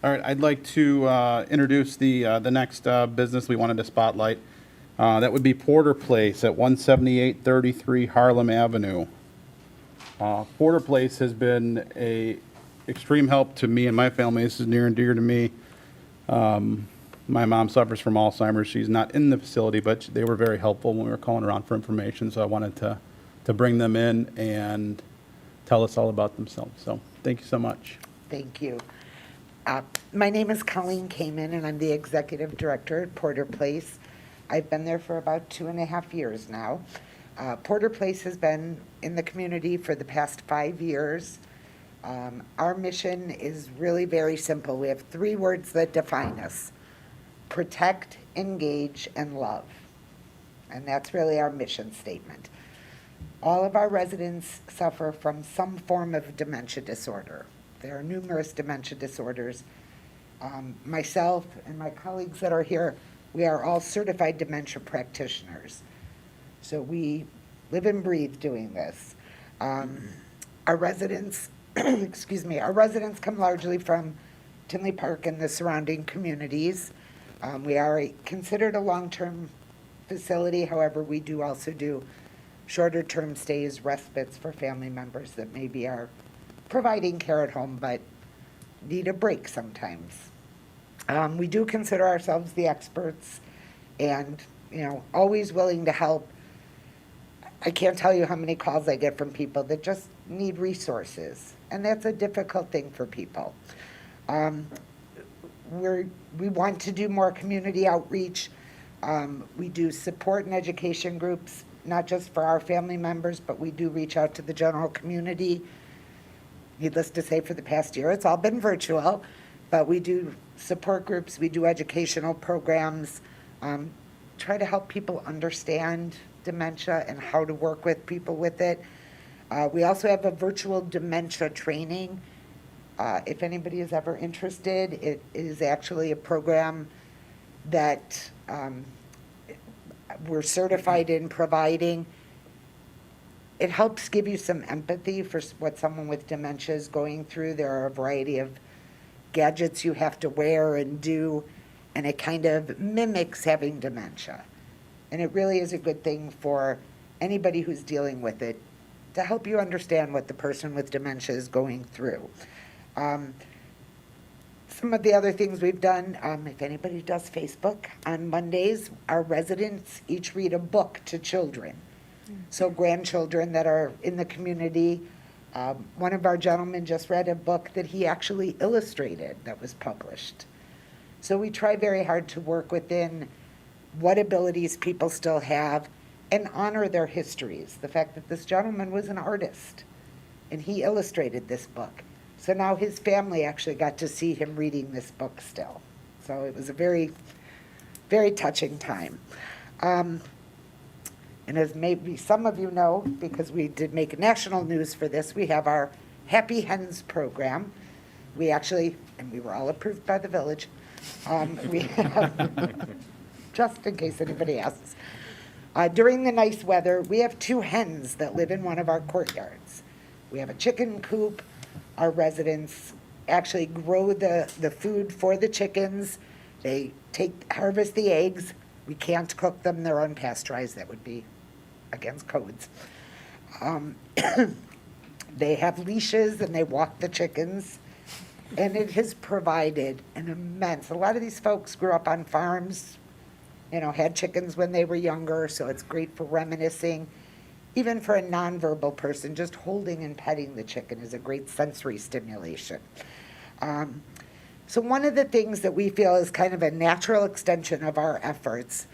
All right, I'd like to introduce the next business we wanted to spotlight. That would be Porter Place at 17833 Harlem Avenue. Porter Place has been a extreme help to me and my family. This is near and dear to me. My mom suffers from Alzheimer's. She's not in the facility, but they were very helpful when we were calling around for information. So I wanted to bring them in and tell us all about themselves. So thank you so much. Thank you. My name is Colleen Kamen, and I'm the executive director at Porter Place. I've been there for about 2.5 years now. Porter Place has been in the community for the past 5 years. Our mission is really very simple. We have 3 words that define us: protect, engage, and love. And that's really our mission statement. All of our residents suffer from some form of dementia disorder. There are numerous dementia disorders. Myself and my colleagues that are here, we are all certified dementia practitioners. So we live and breathe doing this. Our residents, our residents come largely from Tinley Park and the surrounding communities. We are considered a long-term facility. However, we do also do shorter-term stays, respites for family members that maybe are providing care at home but need a break sometimes. We do consider ourselves the experts and, always willing to help. I can't tell you how many calls I get from people that just need resources, and that's a difficult thing for people. We want to do more community outreach. We do support and education groups, not just for our family members, but we do reach out to the general community. Needless to say, for the past year, it's all been virtual, but we do support groups, we do educational programs, try to help people understand dementia and how to work with people with it. We also have a virtual dementia training. If anybody is ever interested, it is actually a program that we're certified in providing. It helps give you some empathy for what someone with dementia is going through. There are a variety of gadgets you have to wear and do, and it kind of mimics having dementia. And it really is a good thing for anybody who's dealing with it to help you understand what the person with dementia is going through. Some of the other things we've done, if anybody does Facebook, on Mondays, our residents each read a book to children. So grandchildren that are in the community. One of our gentlemen just read a book that he actually illustrated that was published. So we try very hard to work within what abilities people still have and honor their histories. The fact that this gentleman was an artist and he illustrated this book. So now his family actually got to see him reading this book still. So it was a very, very touching time. And as maybe some of you know, because we did make national news for this, we have our Happy Hens program. We actually, and we were all approved by the village, we have, just in case anybody asks, during the nice weather, we have 2 hens that live in one of our courtyards. We have a chicken coop. Our residents actually grow the food for the chickens. They harvest the eggs. We can't cook them. They're unpasteurized. That would be against codes. They have leashes and they walk the chickens. And it has provided an immense, a lot of these folks grew up on farms, had chickens when they were younger, so it's great for reminiscing. Even for a nonverbal person, just holding and petting the chicken is a great sensory stimulation. So one of the things that we feel is kind of a natural extension of our efforts,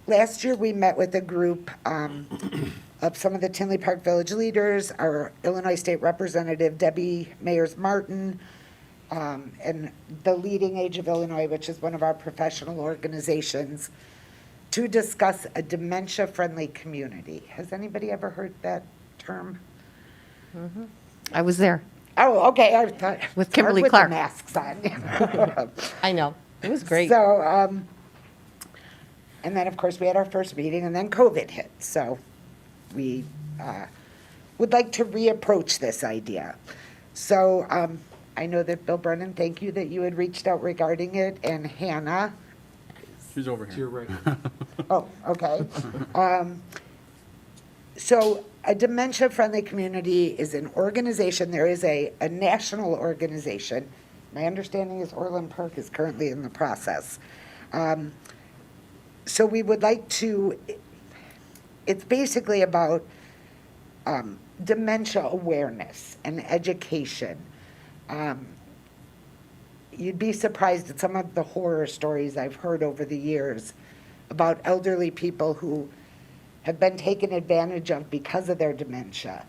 last year we met with a group of some of the Tinley Park Village leaders, our Illinois State Representative Debbie Mayers-Martin, and the Leading Age of Illinois, which is one of our professional organizations, to discuss a dementia-friendly community. Has anybody ever heard that term? Mm-hmm. I was there. Oh, okay. I thought With Kimberly with Clark. the masks on. I know. It was great. So, and then of course we had our first meeting, and then COVID hit. So, we would like to reapproach this idea. So, I know that Bill Brennan, thank you that you had reached out regarding it, and Hannah. She's over To your here. right. Oh, okay. So a dementia-friendly community is an organization, there is a national organization. My understanding is Orland Park is currently in the process. So we would like to, it's basically about dementia awareness and education. You'd be surprised at some of the horror stories I've heard over the years about elderly people who have been taken advantage of because of their dementia.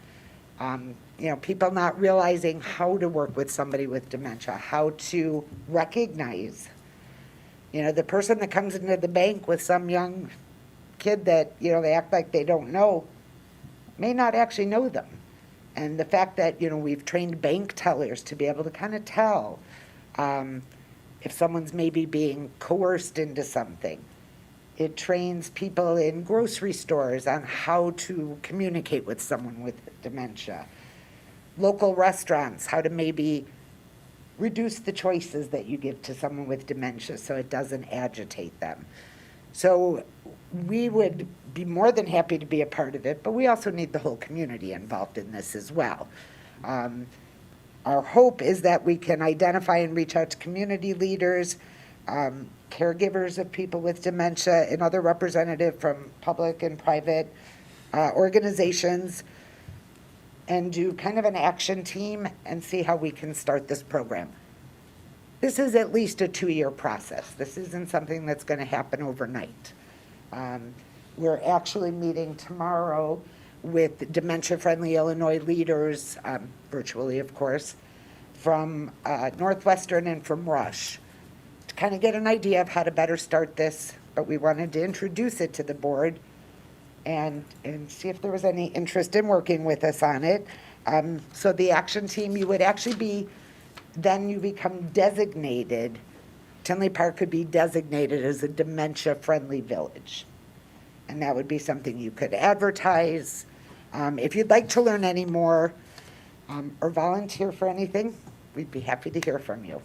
People not realizing how to work with somebody with dementia, how to recognize, the person that comes into the bank with some young kid that, they act like they don't know, may not actually know them. And the fact that, we've trained bank tellers to be able to kind of tell if someone's maybe being coerced into something. It trains people in grocery stores on how to communicate with someone with dementia. Local restaurants, how to maybe reduce the choices that you give to someone with dementia so it doesn't agitate them. So we would be more than happy to be a part of it, but we also need the whole community involved in this as well. Our hope is that we can identify and reach out to community leaders, caregivers of people with dementia, and other representatives from public and private organizations, and do kind of an action team and see how we can start this program. This is at least a 2-year process. This isn't something that's going to happen overnight. We're actually meeting tomorrow with dementia-friendly Illinois leaders, virtually of course, from Northwestern and from Rush, to kind of get an idea of how to better start this, but we wanted to introduce it to the board and see if there was any interest in working with us on it. So the action team, you would actually be, then you become designated, Tinley Park could be designated as a dementia-friendly village. And that would be something you could advertise. If you'd like to learn any more or volunteer for anything, we'd be happy to hear from you.